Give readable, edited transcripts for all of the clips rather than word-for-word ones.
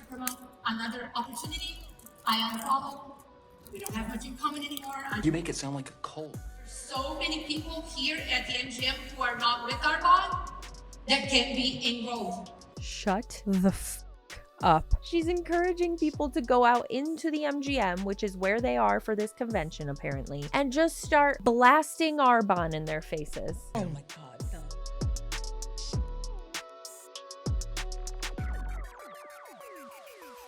promote another opportunity. I unfollow. We don't have much in common anymore. You make it sound like a cult. There's so many people here at the MGM who are not with Arbonne that can be enrolled. Shut the f up. She's encouraging people to go out into the MGM, which is where they are for this convention apparently, and just start blasting Arbonne in their faces. Oh my God.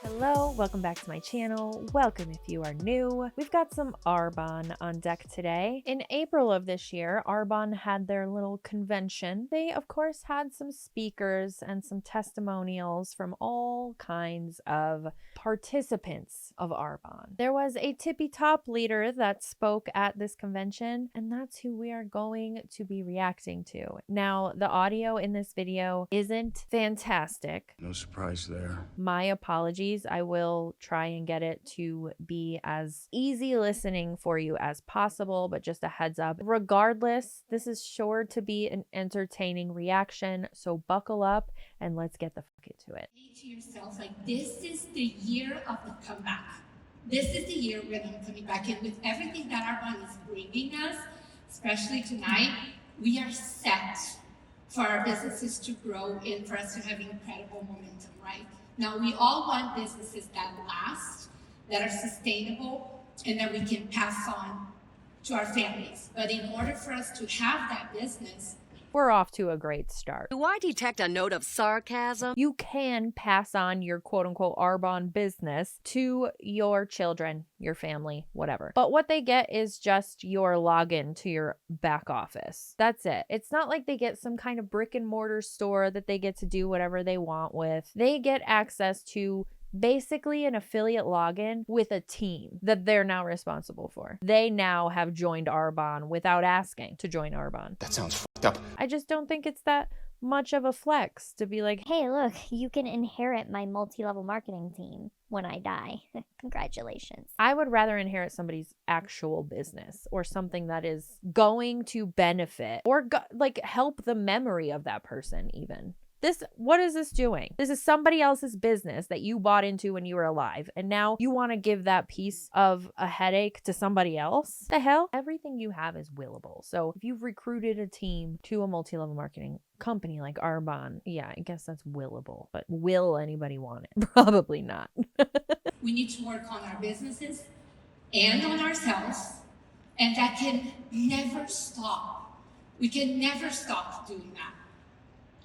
Hello, welcome back to my channel. Welcome if you are new. We've got some Arbonne on deck today. In April of this year, Arbonne had their little convention. They, of course, had some speakers and some testimonials from all kinds of participants of Arbonne. There was a tippy top leader that spoke at this convention, and that's who we are going to be reacting to. Now, the audio in this video isn't fantastic. No surprise there. My apologies. I will try and get it to be as easy listening for you as possible, but just a heads up. Regardless, this is sure to be an entertaining reaction, so buckle up and let's get the fuck into it. Say to yourself, like, this is the year of the comeback. This is the year we're going to be coming back in with everything that Arbonne is bringing us, especially tonight. We are set for our businesses to grow and for us to have incredible momentum, right? Now, we all want businesses that last, that are sustainable, and that we can pass on to our families. But in order for us to have that business, we're off to a great start. Do I detect a note of sarcasm? You can pass on your quote-unquote Arbonne business to your children, your family, whatever. But what they get is just your login to your back office. That's it. It's not like they get some kind of brick and mortar store that they get to do whatever they want with. They get access to basically an affiliate login with a team that they're now responsible for. They now have joined Arbonne without asking to join Arbonne. That sounds fucked up. I just don't think it's that much of a flex to be like, hey, look, you can inherit my multi-level marketing team when I die. Congratulations. I would rather inherit somebody's actual business or something that is going to benefit or like help the memory of that person even. What is this doing? This is somebody else's business that you bought into when you were alive. And now you want to give that piece of a headache to somebody else? The hell? Everything you have is willable. So if you've recruited a team to a multi-level marketing company like Arbonne, yeah, I guess that's willable. But will anybody want it? Probably not. we need to work on our businesses and on ourselves. And that can never stop. We can never stop doing that.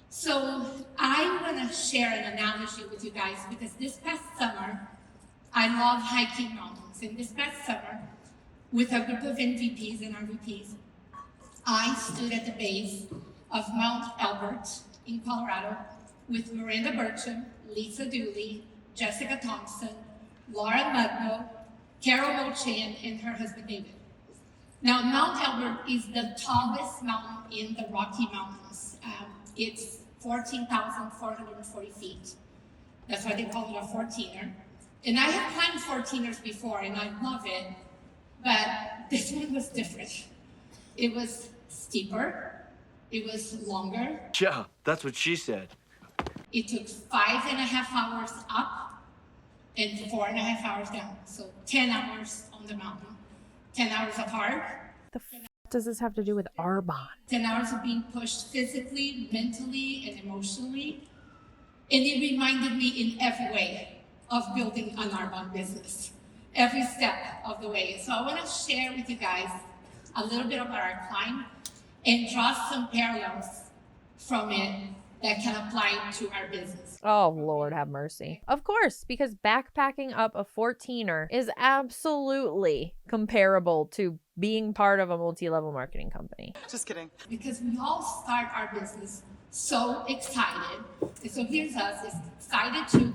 So I want to share an analogy with you guys because this past summer, I love hiking mountains. And this past summer, with a group of NVPs and RVPs, I stood at the base of Mount Albert in Colorado with Miranda Burcham, Lisa Dooley, Jessica Thompson, Laura Mudno, Carol Mochan, and her husband David. Now, Mount Albert is the tallest mountain in the Rocky Mountains. It's 14,440 feet. That's why they call it a 14er. And I have climbed 14ers before and I love it, but this one was different. It was steeper, it was longer. Yeah, that's what she said. It took 5.5 hours up and 4.5 hours down. So 10 hours on the mountain, 10 hours of hard. What does this have to do with Arbonne? 10 hours of being pushed physically, mentally, and emotionally. And it reminded me in every way of building an Arbonne business, every step of the way. So I want to share with you guys a little bit about our climb and draw some parallels from it that can apply to our business. Oh, Lord have mercy. Of course, because backpacking up a 14er is absolutely comparable to being part of a multi-level marketing company. Just kidding. Because we all start our business so excited. And so here's us, excited to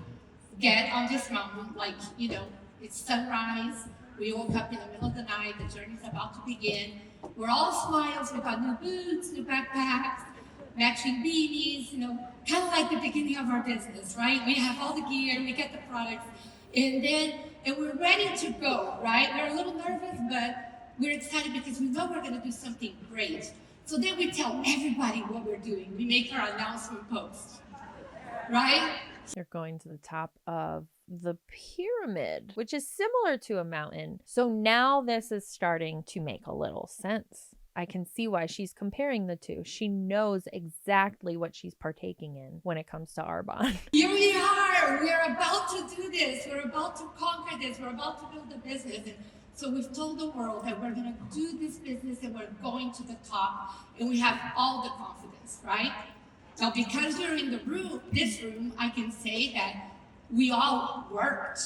get on this mountain, like, you know, it's sunrise. We woke up in the middle of the night, the journey's about to begin. We're all smiles, we've got new boots, new backpacks, matching beanies, you know, kind of like the beginning of our business, right? We have all the gear, we get the products, and we're ready to go, right? We're a little nervous, but we're excited because we know we're gonna do something great. So then we tell everybody what we're doing. We make our announcement post, right? You're going to the top of the pyramid, which is similar to a mountain. So now this is starting to make a little sense. I can see why she's comparing the two. She knows exactly what she's partaking in when it comes to Arbonne. Here we are. We are about to do this. We're about to conquer this. We're about to build a business. And so we've told the world that we're going to do this business and we're going to the top. And we have all the confidence, right? Now, because you're in the room, this room, I can say that we all worked.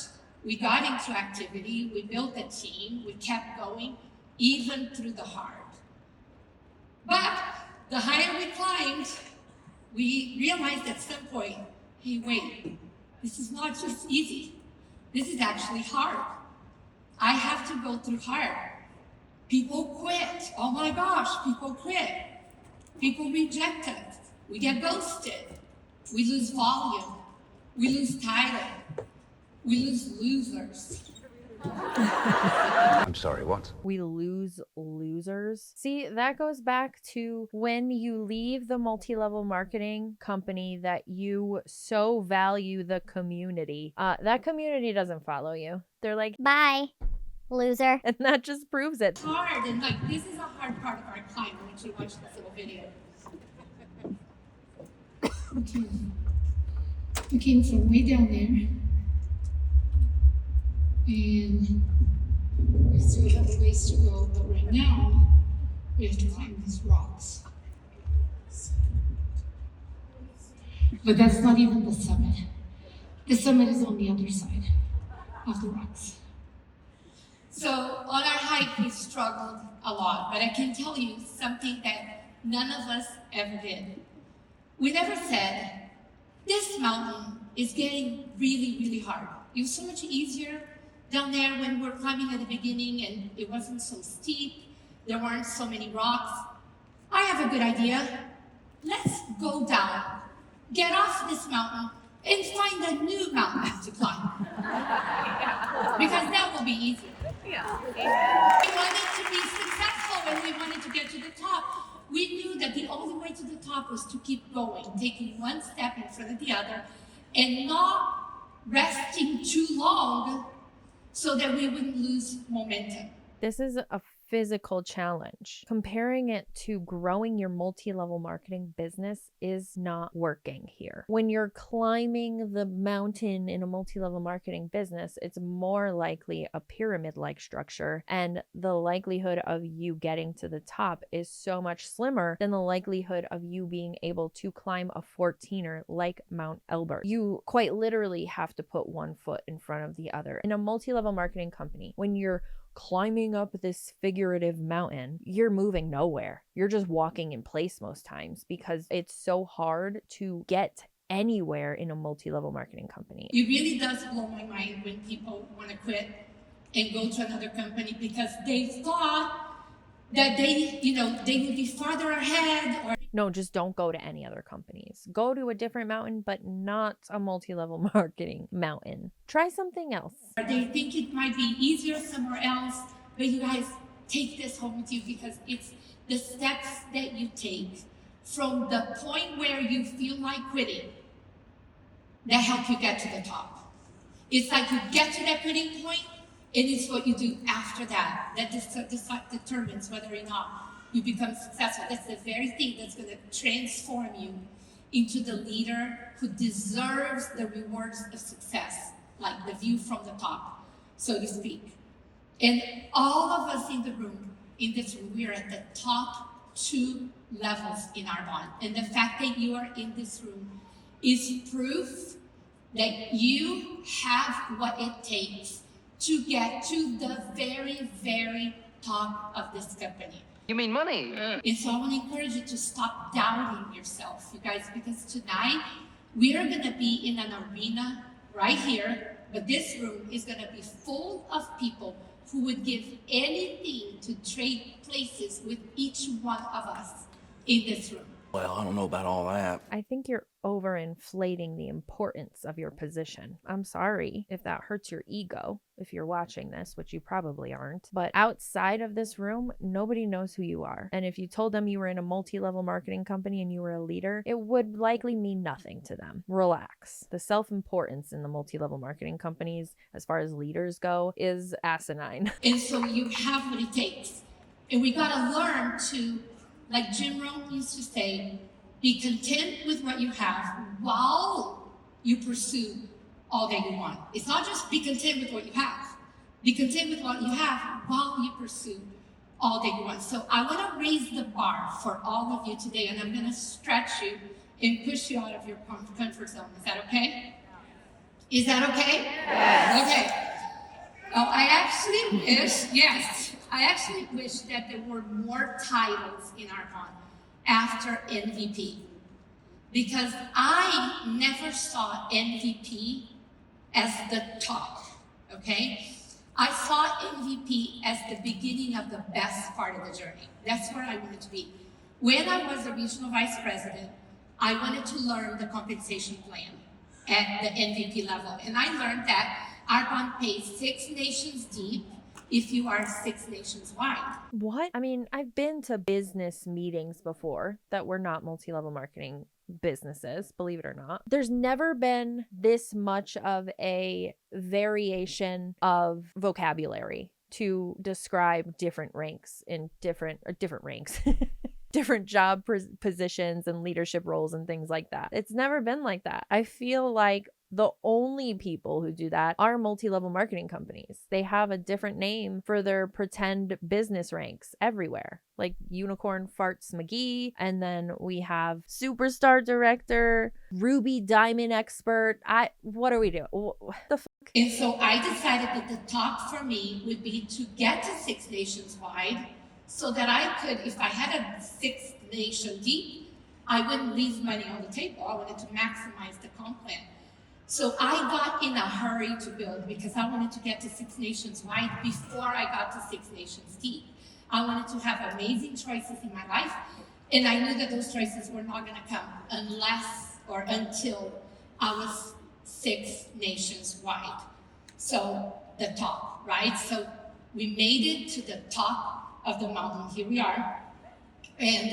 We got into activity. We built a team. We kept going, even through the hard. But the higher we climbed, we realized at some point, hey, wait, this is not just easy. This is actually hard. I have to go through hard. People quit. Oh my gosh, people quit. People reject us. We get ghosted. We lose volume. We lose title. We lose losers. I'm sorry, what? We lose losers. See, that goes back to when you leave the multi-level marketing company that you so value the community. That community doesn't follow you. They're like, Bye, loser. and that just proves it. It's hard, and like this is a hard part of our climb. I want you to watch this little video. Okay. We came from way down there. And we still have a ways to go, but right now, we have to climb these rocks. But that's not even the summit. The summit is on the other side of the rocks. So on our hike, we struggled a lot, but I can tell you something that none of us ever did. We never said, this mountain is getting really, really hard. It was so much easier down there when we were climbing at the beginning and it wasn't so steep, there weren't so many rocks. I have a good idea. Let's go down, get off this mountain, and find a new mountain to climb. Because that will be easier. Yeah. We wanted to be successful and we wanted to get to the top. We knew that the only way to the top was to keep going, taking one step in front of the other, and not resting too long so that we wouldn't lose momentum. This is a physical challenge. Comparing it to growing your multi-level marketing business is not working here. When you're climbing the mountain in a multi-level marketing business, it's more likely a pyramid-like structure, and the likelihood of you getting to the top is so much slimmer than the likelihood of you being able to climb a 14er like Mount Elbert. You quite literally have to put one foot in front of the other. In a multi-level marketing company, when you're climbing up this figurative mountain, you're moving nowhere. You're just walking in place most times because it's so hard to get anywhere in a multi-level marketing company. It really does blow my mind when people want to quit and go to another company because they thought that they would be farther ahead. Or no, just don't go to any other companies. Go to a different mountain, but not a multi-level marketing mountain. Try something else. They think it might be easier somewhere else, but you guys take this home with you because it's the steps that you take from the point where you feel like quitting that help you get to the top. It's like you get to that quitting point, and it's what you do after that determines whether or not you become successful. That's the very thing that's going to transform you into the leader who deserves the rewards of success, like the view from the top, so to speak. And all of us in this room, we are at the top 2 levels in Arbonne. And the fact that you are in this room is proof that you have what it takes to get to the very, very top of this company. You mean money? And so I want to encourage you to stop doubting yourself, you guys, because tonight we are going to be in an arena right here, but this room is going to be full of people who would give anything to trade places with each one of us in this room. Well, I don't know about all that. I think you're overinflating the importance of your position. I'm sorry if that hurts your ego if you're watching this, which you probably aren't. But outside of this room, nobody knows who you are. And if you told them you were in a multi-level marketing company and you were a leader, it would likely mean nothing to them. Relax. The self-importance in the multi-level marketing companies, as far as leaders go, is asinine. And so you have what it takes. And we gotta learn to, like Jim Rohn used to say, be content with what you have while you pursue all that you want. It's not just be content with what you have. Be content with what you have while you pursue all that you want. So I want to raise the bar for all of you today, and I'm going to stretch you and push you out of your comfort zone. Is that okay? Is that okay? Yes. Okay. Oh, I actually wish that there were more titles in Arbonne after MVP, because I never saw MVP as the top, okay? I saw MVP as the beginning of the best part of the journey. That's where I wanted to be. When I was a regional vice president, I wanted to learn the compensation plan at the MVP level. And I learned that Arbonne pays 6 nations deep if you are 6 nations wide. What? I mean, I've been to business meetings before that were not multi-level marketing businesses, believe it or not. There's never been this much of a variation of vocabulary to describe different ranks in different ranks. Different job positions and leadership roles and things like that. It's never been like that. I feel like the only people who do that are multi-level marketing companies. They have a different name for their pretend business ranks everywhere, like Unicorn Farts McGee, and then we have Superstar Director, Ruby Diamond Expert. What are we doing? What the fuck? And so I decided that the top for me would be to get to 6 nations wide, so that I could, if I had a 6th nation deep, I wouldn't leave money on the table. I wanted to maximize the comp plan. So I got in a hurry to build because I wanted to get to 6 nations wide before I got to 6 nations deep. I wanted to have amazing choices in my life, and I knew that those choices were not going to come unless or until I was 6 nations wide. So the top, right? So we made it to the top of the mountain. Here we are. And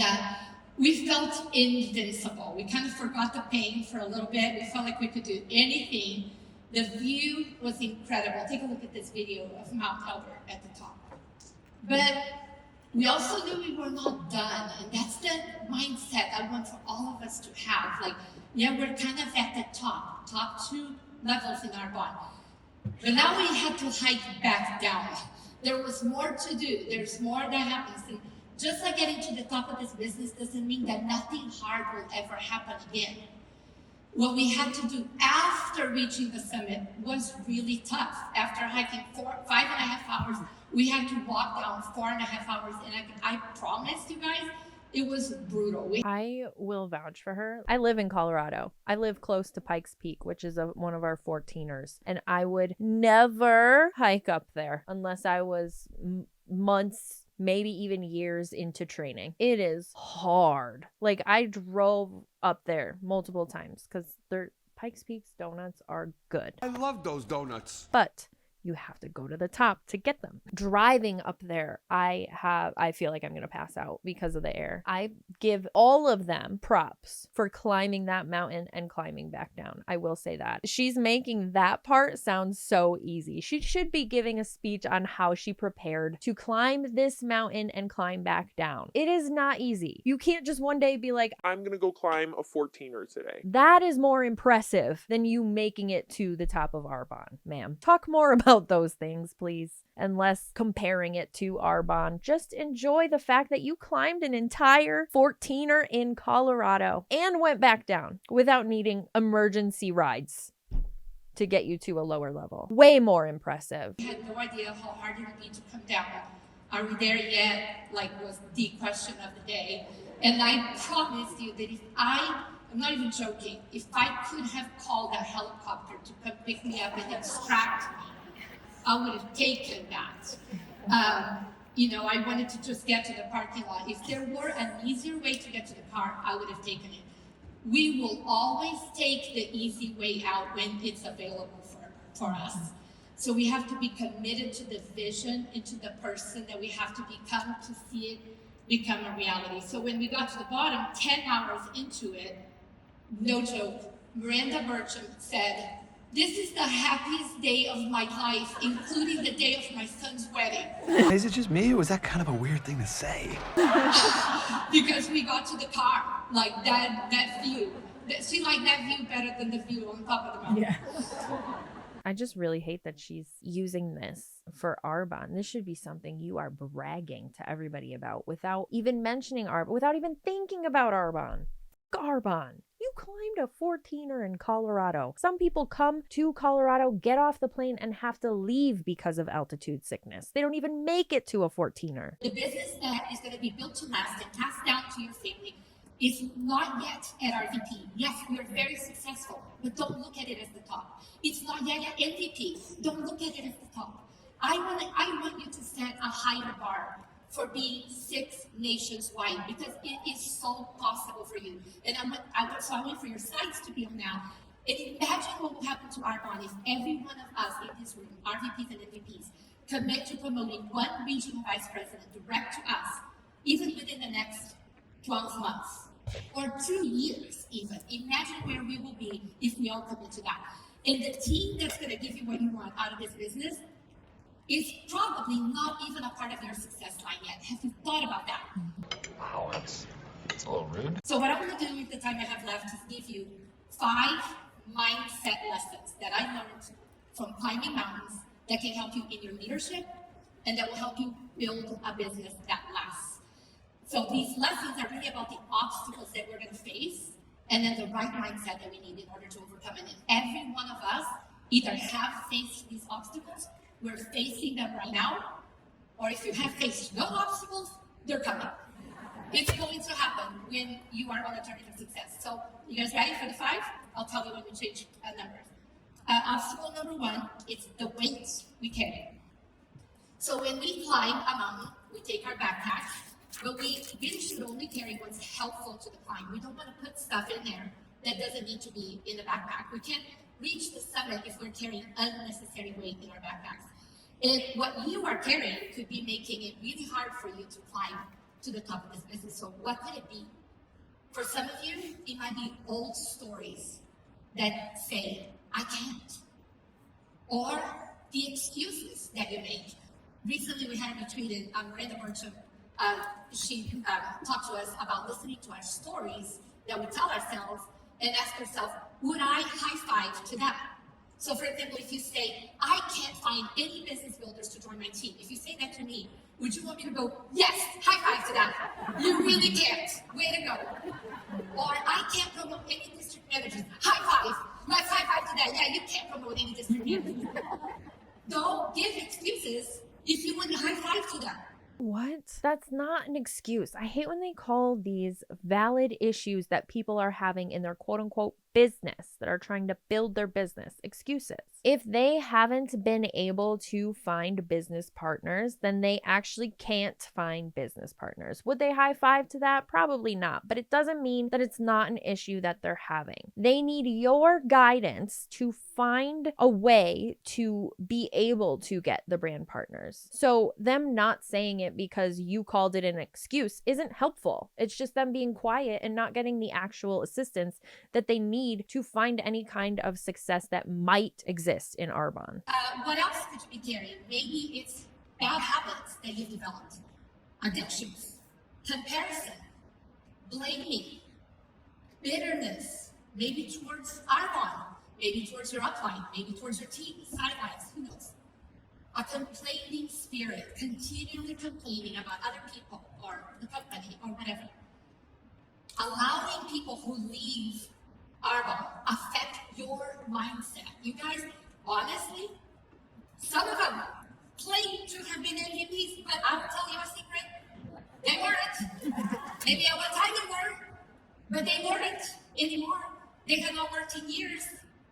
we felt invincible. We kind of forgot the pain for a little bit. We felt like we could do anything. The view was incredible. Take a look at this video of Mount Elbert at the top. But we also knew we were not done. And that's the mindset I want for all of us to have. Like, yeah, we're kind of at the top 2 levels in Arbonne. But now we had to hike back down. There was more to do. There's more that happens. And just like getting to the top of this business doesn't mean that nothing hard will ever happen again. What we had to do after reaching the summit was really tough. After hiking 5.5 hours, we had to walk down 4.5 hours. And I promised you guys, it was brutal. I will vouch for her. I live in Colorado. I live close to Pikes Peak, which is one of our 14ers. And I would never hike up there unless I was months, maybe even years into training. It is hard. Like, I drove up there multiple times because Pikes Peak's donuts are good. I love those donuts. But you have to go to the top to get them. Driving up there, I feel like I'm going to pass out because of the air. I give all of them props for climbing that mountain and climbing back down. I will say that. She's making that part sound so easy. She should be giving a speech on how she prepared to climb this mountain and climb back down. It is not easy. You can't just one day be like, I'm going to go climb a 14er today. That is more impressive than you making it to the top of Arbonne, ma'am. Talk more about those things, please, and less comparing it to Arbonne. Just enjoy the fact that you climbed an entire 14er in Colorado and went back down without needing emergency rides to get you to a lower level. Way more impressive. I had no idea how hard it would be to come down. Are we there yet? Was the question of the day. And I promised you that I'm not even joking, if I could have called a helicopter to come pick me up and extract me, I would have taken that. I wanted to just get to the parking lot. If there were an easier way to get to the car, I would have taken it. We will always take the easy way out when it's available for us. So we have to be committed to the vision and to the person that we have to become to see it become a reality. So when we got to the bottom, 10 hours into it, no joke, Miranda Burcham said, "This is the happiest day of my life, including the day of my son's wedding." Is it just me, or was that kind of a weird thing to say? Because we got to the car, like that view. She liked that view better than the view on top of the mountain. Yeah. I just really hate that she's using this for Arbonne. This should be something you are bragging to everybody about without even mentioning Arbonne, without even thinking about Arbonne. Arbonne, you climbed a 14er in Colorado. Some people come to Colorado, get off the plane, and have to leave because of altitude sickness. They don't even make it to a 14er. The business that is going to be built to last and passed down to your family is not yet at RVP. Yes, we are very successful, but don't look at it as the top. It's not yet at MVP. Don't look at it as the top. I want you to set a higher bar for being 6 nations wide, because it is so possible for you. And I want for your sites to be on now. And imagine what will happen to Arbonne if every one of us in this room, RVPs and MVPs, commit to promoting one regional vice president direct to us, even within the next 12 months or 2 years even. Imagine where we will be if we all commit to that. And the team that's going to give you what you want out of this business is probably not even a part of your success line yet. Have you thought about that? Wow, that's a little rude. So what I'm going to do with the time I have left is give you 5 mindset lessons that I learned from climbing mountains that can help you in your leadership and that will help you build a business that lasts. So these lessons are really about the obstacles that we're going to face and then the right mindset that we need in order to overcome it. And every one of us either have faced these obstacles, we're facing them right now, or if you have faced no obstacles, they're coming. It's going to happen when you are on a journey to success. So, you guys ready for the 5? I'll tell you when we change numbers. Obstacle number 1 is the weight we carry. So when we climb a mountain, we take our backpack, but we really should only carry what's helpful to the climb. We don't want to put stuff in there that doesn't need to be in the backpack. We can't reach the summit if we're carrying unnecessary weight in our backpacks. And what you are carrying could be making it really hard for you to climb to the top of this business. So what could it be? For some of you, it might be old stories that say, I can't. Or the excuses that you make. Recently, we had a retreat and Miranda Burcham, she talked to us about listening to our stories that we tell ourselves and ask yourself, would I high five to that? So for example, if you say, I can't find any business builders to join my team, if you say that to me, would you want me to go, yes, high five to that? You really can't. Way to go. Or I can't promote any district managers. High five. Let's high five to that. Yeah, you can't promote any district managers. Don't give excuses if you wouldn't high five to them. What? That's not an excuse. I hate when they call these valid issues that people are having in their quote unquote business, that are trying to build their business, excuses. If they haven't been able to find business partners, then they actually can't find business partners. Would they high five to that? Probably not, but it doesn't mean that it's not an issue that they're having. They need your guidance to find a way to be able to get the brand partners. So them not saying it because you called it an excuse isn't helpful. It's just them being quiet and not getting the actual assistance that they need to find any kind of success that might exist in Arbonne. What else could you be carrying? Maybe it's bad habits that you've developed, addictions, comparison, blaming, bitterness, maybe towards Arbonne, maybe towards your upline, maybe towards your team, sidelines, who knows? A complaining spirit, continually complaining about other people or the company or whatever. Allowing people who leave Arbonne affect your mindset. You guys, honestly, some of them claim to have been MVPs, but I will tell you a secret. They weren't. Maybe at one time they were, but they weren't anymore. They had not worked in years.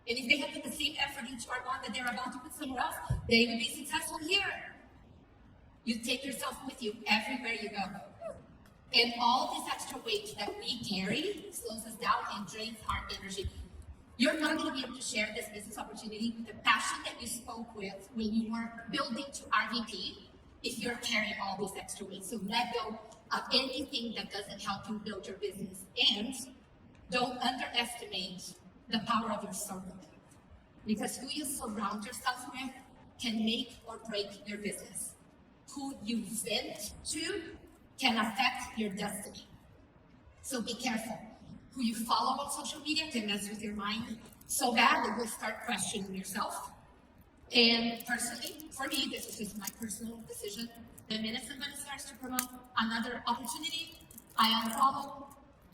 And if they had put the same effort into Arbonne that they're about to put somewhere else, they would be successful here. You take yourself with you everywhere you go. And all this extra weight that we carry slows us down and drains our energy. You're not going to be able to share this business opportunity with the passion that you spoke with when you were building to RVP if you're carrying all this extra weight. So let go of anything that doesn't help you build your business. And don't underestimate the power of your circle. Because who you surround yourself with can make or break your business. Who you vent to can affect your destiny. So be careful. Who you follow on social media can mess with your mind so bad that you'll start questioning yourself. And personally, for me, this is just my personal decision. The minute somebody starts to promote another opportunity, I unfollow.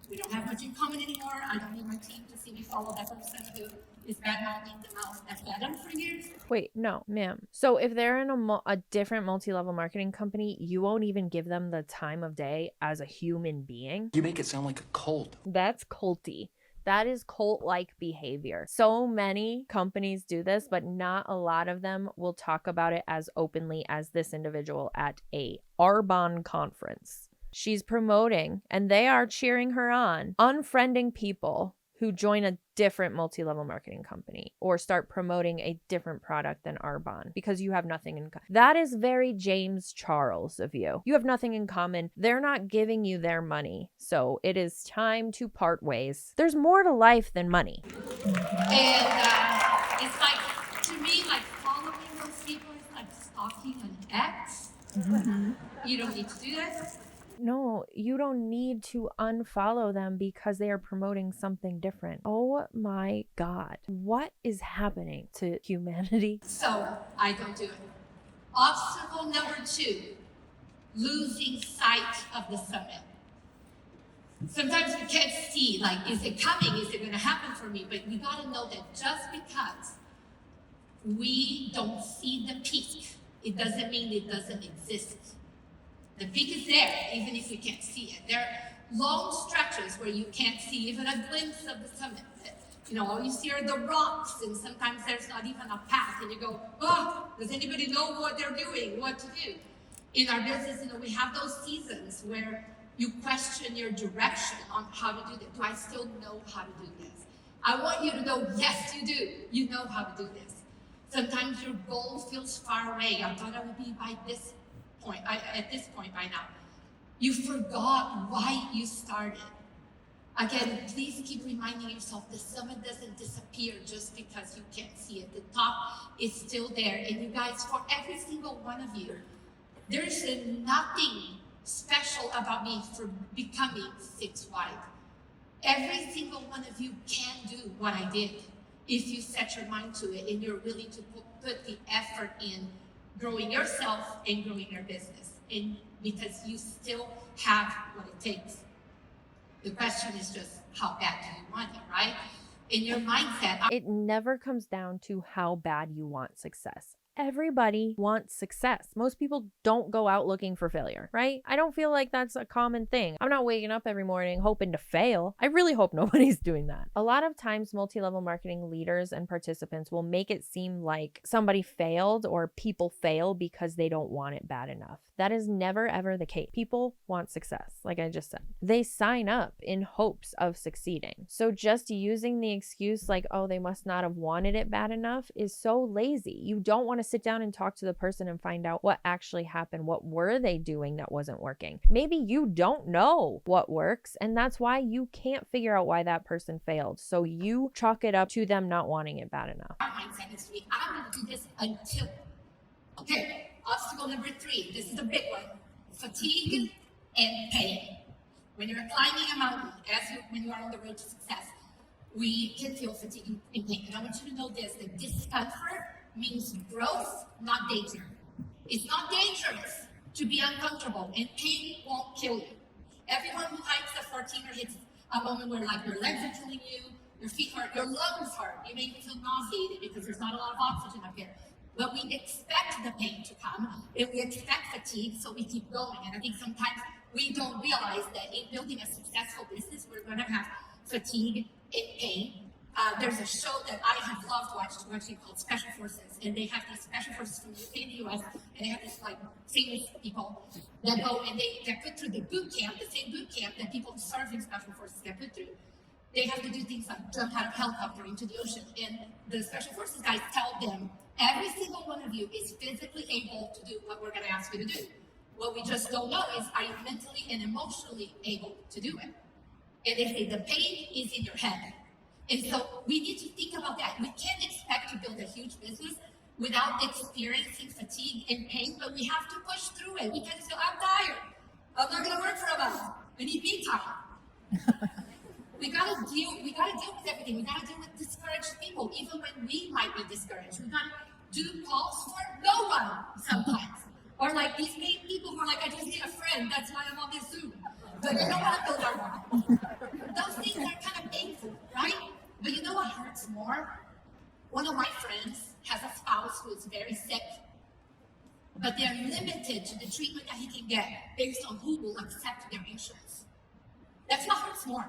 We don't have much in common anymore. I don't need my team to see me follow that person who is bad-mouthing the mouth that fed them for years. Wait, no, ma'am. So if they're in a different multi-level marketing company, you won't even give them the time of day as a human being? You make it sound like a cult. That's culty. That is cult-like behavior. So many companies do this, but not a lot of them will talk about it as openly as this individual at a Arbonne conference. She's promoting, and they are cheering her on, unfriending people who join a different multi-level marketing company or start promoting a different product than Arbonne because you have nothing in common. That is very James Charles of you. You have nothing in common. They're not giving you their money. So it is time to part ways. There's more to life than money. And it's like, to me, like following those people is like stalking an ex. You don't need to do that. No, you don't need to unfollow them because they are promoting something different. Oh my God. What is happening to humanity? So I don't do it. Obstacle number 2, losing sight of the summit. Sometimes we can't see, like, is it coming? Is it going to happen for me? But we got to know that just because we don't see the peak, it doesn't mean it doesn't exist. The peak is there, even if we can't see it. There are long stretches where you can't see even a glimpse of the summit. You know, all you see are the rocks, and sometimes there's not even a path, and you go, oh, does anybody know what they're doing, what to do? In our business, you know, we have those seasons where you question your direction on how to do this. Do I still know how to do this? I want you to know, yes, you do. You know how to do this. Sometimes your goal feels far away. I thought I would be by this point, at this point by now. You forgot why you started. Again, please keep reminding yourself the summit doesn't disappear just because you can't see it. The top is still there. And you guys, for every single one of you, there's nothing special about me for becoming 6 wide. Every single one of you can do what I did if you set your mind to it and you're willing to put the effort in growing yourself and growing your business. And because you still have what it takes. The question is just how bad do you want it, right? In your mindset. It never comes down to how bad you want success. Everybody wants success. Most people don't go out looking for failure, right? I don't feel like that's a common thing. I'm not waking up every morning hoping to fail. I really hope nobody's doing that. A lot of times, multi-level marketing leaders and participants will make it seem like somebody failed or people fail because they don't want it bad enough. That is never ever the case. People want success, like I just said. They sign up in hopes of succeeding. So just using the excuse like, oh, they must not have wanted it bad enough is so lazy. You don't want to sit down and talk to the person and find out what actually happened. What were they doing that wasn't working? Maybe you don't know what works, and that's why you can't figure out why that person failed. So you chalk it up to them not wanting it bad enough. Our mindset is to be, I'm going to do this until. Okay, obstacle number 3. This is a big one. Fatigue and pain. When you're climbing a mountain, when you are on the road to success, we can feel fatigue and pain. And I want you to know this, that discomfort means growth, not danger. It's not dangerous to be uncomfortable, and pain won't kill you. Everyone who hikes a 14er hits a moment where like your legs are killing you, your feet hurt, your lungs hurt. You may even feel nauseated because there's not a lot of oxygen up here. But we expect the pain to come, and we expect fatigue, so we keep going. And I think sometimes we don't realize that in building a successful business, we're going to have fatigue and pain There's a show that I have loved watching called Special Forces, and they have these special forces from the UK and the US, and they have these like famous people that go and they get put through the boot camp, the same boot camp that people who serve in special forces get put through. They have to do things like jump out of a helicopter into the ocean, and the special forces guys tell them, every single one of you is physically able to do what we're going to ask you to do. What we just don't know is, are you mentally and emotionally able to do it? And they say the pain is in your head. And so we need to think about that. We can't expect to build a huge business without experiencing fatigue and pain, but we have to push through it. We can't say, I'm tired. I'm not going to work for a month. I need me time. We gotta deal with everything. We gotta deal with discouraged people, even when we might be discouraged. We gotta do calls for no one sometimes. Or like these people who are like, I just need a friend, that's why I'm on this Zoom. But you don't want to build our bond. Those things are kind of painful, right? But you know what hurts more? One of my friends has a spouse who is very sick, but they're limited to the treatment that he can get based on who will accept their insurance. That's what hurts more.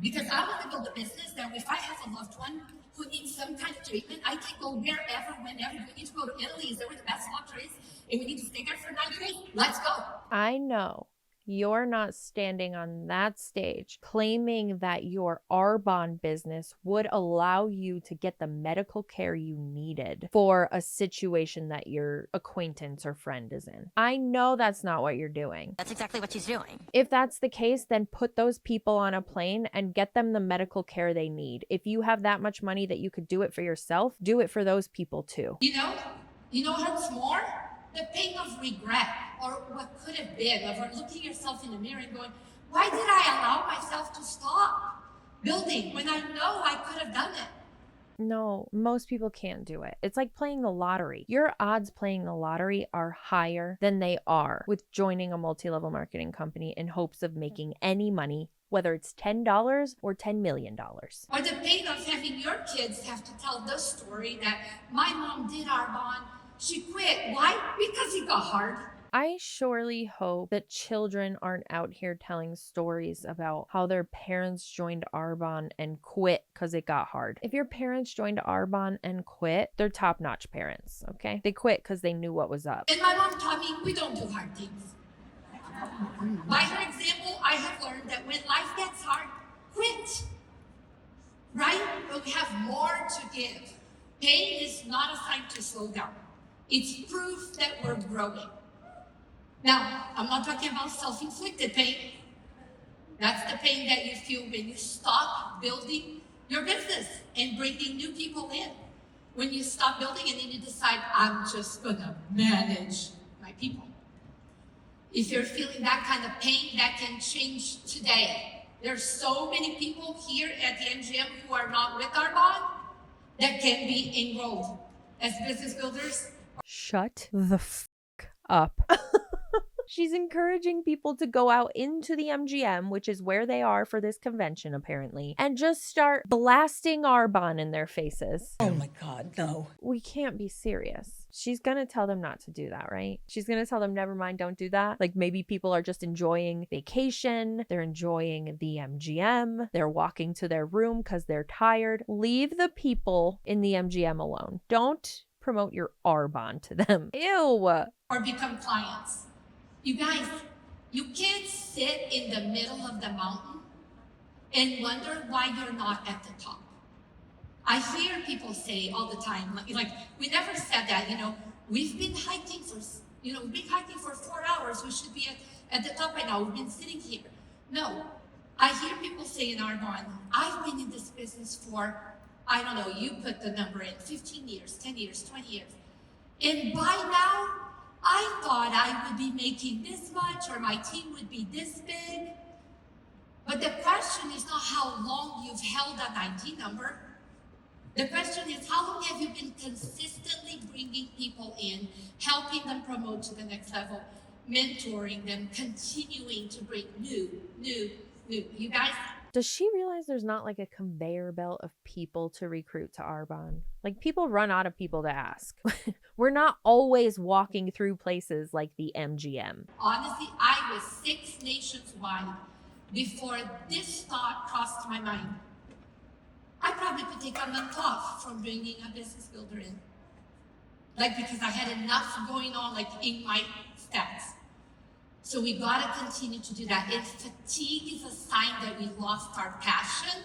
Because I want to build a business that if I have a loved one who needs some kind of treatment, I can go wherever, whenever. We need to go to Italy. Is there where the best doctor is? And we need to stay there for 90 days. Let's go. I know you're not standing on that stage claiming that your Arbonne business would allow you to get the medical care you needed for a situation that your acquaintance or friend is in. I know that's not what you're doing. That's exactly what she's doing. If that's the case, then put those people on a plane and get them the medical care they need. If you have that much money that you could do it for yourself, do it for those people too. You know what hurts more? The pain of regret, or what could have been, of looking yourself in the mirror and going, why did I allow myself to stop building when I know I could have done it? No, most people can't do it. It's like playing the lottery. Your odds playing the lottery are higher than they are with joining a multi-level marketing company in hopes of making any money, whether it's $10 or $10 million. Or the pain of having your kids have to tell the story that my mom did Arbonne, she quit. Why? Because it got hard. I surely hope that children aren't out here telling stories about how their parents joined Arbonne and quit because it got hard. If your parents joined Arbonne and quit, they're top-notch parents, okay? They quit because they knew what was up. And my mom taught me we don't do hard things. By her example, I have learned that when life gets hard, quit. Right? But we have more to give. Pain is not a sign to slow down. It's proof that we're growing. Now, I'm not talking about self-inflicted pain. That's the pain that you feel when you stop building your business and bringing new people in. When you stop building and then you decide, I'm just gonna manage my people. If you're feeling that kind of pain, that can change today. There's so many people here at the MGM who are not with Arbonne that can be enrolled as business builders. Shut the f*** up. She's encouraging people to go out into the MGM, which is where they are for this convention apparently, and just start blasting Arbonne in their faces. Oh my God, no. We can't be serious. She's gonna tell them not to do that, right? She's gonna tell them, never mind, don't do that. Like maybe people are just enjoying vacation. They're enjoying the MGM. They're walking to their room because they're tired. Leave the people in the MGM alone. Don't promote your Arbonne to them. Ew. Or become clients. You guys, you can't sit in the middle of the mountain and wonder why you're not at the top. I hear people say all the time, like we never said that, we've been hiking for 4 hours. We should be at the top by now. We've been sitting here. No, I hear people say in Arbonne, I've been in this business for, I don't know, you put the number in, 15 years, 10 years, 20 years. And by now, I thought I would be making this much or my team would be this big. But the question is not how long you've held a 19 number. The question is how long have you been consistently bringing people in, helping them promote to the next level, mentoring them, continuing to bring new. You guys? Does she realize there's not like a conveyor belt of people to recruit to Arbonne? Like people run out of people to ask. We're not always walking through places like the MGM. Honestly, I was 6 nations wide before this thought crossed my mind. I probably could take a month off from bringing a business builder in. Like, because I had enough going on, like, in my stats. So we gotta continue to do that. And fatigue is a sign that we lost our passion,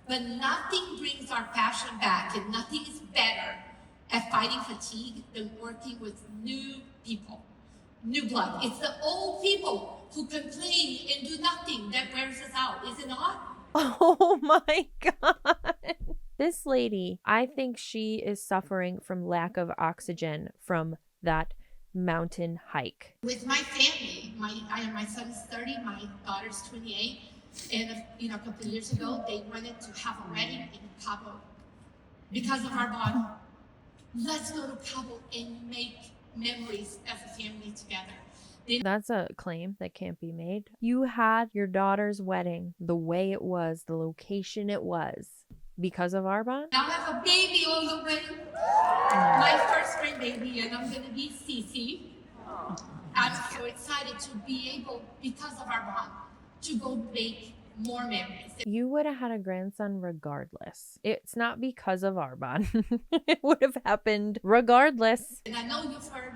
but nothing brings our passion back, and nothing is better at fighting fatigue than working with new people, new blood. It's the old people who complain and do nothing that wears us out, is it not? Oh my God. This lady, I think she is suffering from lack of oxygen from that mountain hike. With my family, my son's 30, my daughter's 28, and a couple of years ago, they wanted to have a wedding in Cabo because of Arbonne. Let's go to Cabo and make memories as a family together. That's a claim that can't be made. You had your daughter's wedding the way it was, the location it was, because of Arbonne? Now I have a baby on the way, my first grandbaby, and I'm going to be Cece. I'm so excited to be able, because of Arbonne, to go make more memories. You would have had a grandson regardless. It's not because of Arbonne. It would have happened regardless. And I know you've heard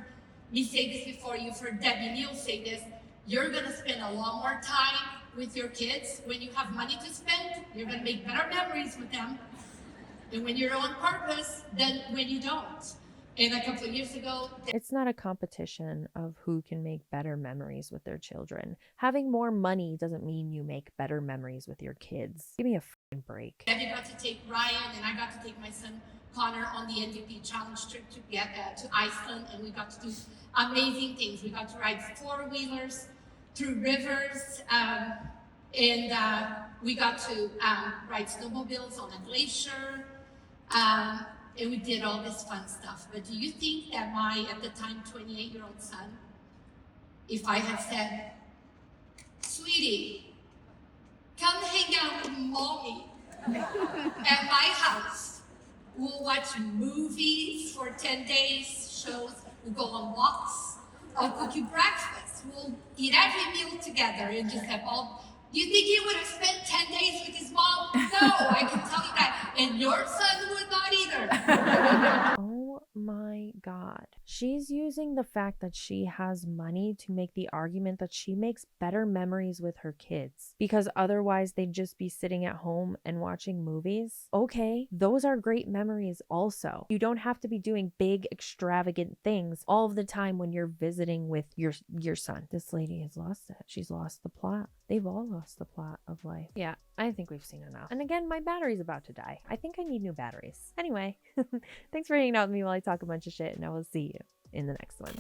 me say this before, you've heard Debbie Neal say this, you're going to spend a lot more time with your kids when you have money to spend. You're going to make better memories with them. And when you're on purpose, than when you don't. And a couple of years ago, it's not a competition of who can make better memories with their children. Having more money doesn't mean you make better memories with your kids. Give me a fucking break. Debbie got to take Ryan, and I got to take my son Connor on the NDP challenge trip to Iceland, and we got to do amazing things. We got to ride four-wheelers through rivers, and we got to ride snowmobiles on a glacier, and we did all this fun stuff. But do you think that my, at the time, 28-year-old son, if I had said, sweetie, come hang out with mommy at my house. We'll watch movies for 10 days, shows, we'll go on walks, I'll cook you breakfast, we'll eat every meal together and just have all. Do you think he would have spent 10 days with his mom? No, I can tell you that. And your son would not either. Oh my God. She's using the fact that she has money to make the argument that she makes better memories with her kids, because otherwise they'd just be sitting at home and watching movies. Okay, those are great memories also. You don't have to be doing big, extravagant things all of the time when you're visiting with your son. This lady has lost it. She's lost the plot. They've all lost the plot of life. Yeah, I think we've seen enough. And again, my battery's about to die. I think I need new batteries. Anyway, thanks for hanging out with me while I talk a bunch of shit, and I will see you in the next one.